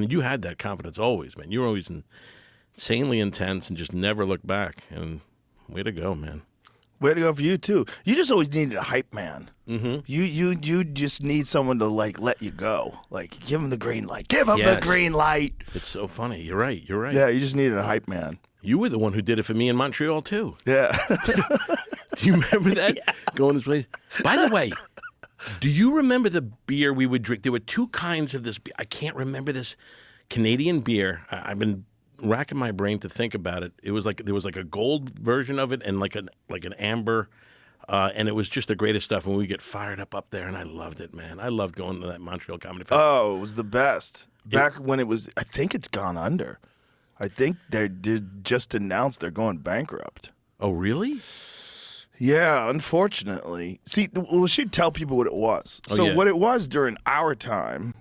mean, you had that confidence always, man. You were always insanely intense and just never looked back. And way to go, man. Way to go for you too. You just always needed a hype man. Mm-hmm. You just need someone to like let you go. Like give him the green light. Give him Yes. the green light. It's so funny. You're right. You're right. Yeah, you just needed a hype man. You were the one who did it for me in Montreal, too. Yeah. Do you remember that? Yeah. Going to this place. By the way, do you remember the beer we would drink? There were two kinds of this beer. I can't remember this Canadian beer. I've been racking my brain to think about it. It was like there was like a gold version of it and like an amber, and it was just the greatest stuff. And we get fired up there, and I loved it, man. I loved going to that Montreal Comedy Festival. Oh, it was the best. Back when it was, I think it's gone under. I think they did just announce they're going bankrupt. Oh, really? Yeah, unfortunately. See, we should tell people what it was. Oh, So yeah. what it was during our time,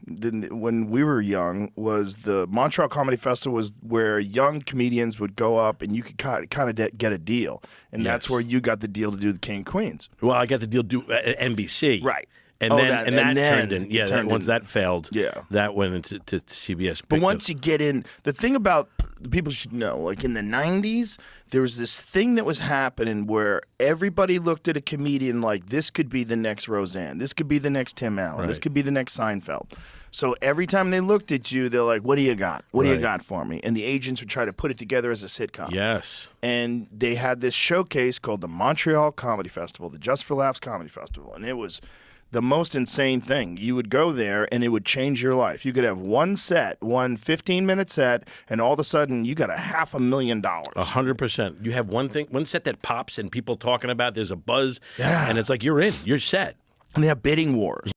when we were young, was the Montreal Comedy Festival was where young comedians would go up and you could kind of get a deal. And that's Yes. where you got the deal to do the King and Queens. Well, I got the deal at NBC. Right. And Oh, then that- and and that then turned in. it Yeah, turned once in- that failed, Yeah. that went into to CBS. But once you get in, the thing about people should know, like in the 90s, there was this thing that was happening where everybody looked at a comedian like this could be the next Roseanne, this could be the next Tim Allen, this Right. could be the next Seinfeld. So every time they looked at you, they're like, what do you got? What do you Right. got for me? And the agents would try to put it together as a sitcom. Yes. And they had this showcase called the Montreal Comedy Festival, the Just for Laughs Comedy Festival. And it was the most insane thing. You would go there and it would change your life. You could have one 15-minute set, and all of a sudden you got $500,000. 100%. You have one set that pops and people talking about. There's a buzz, Yeah. and it's like you're in. You're set. And they have bidding wars.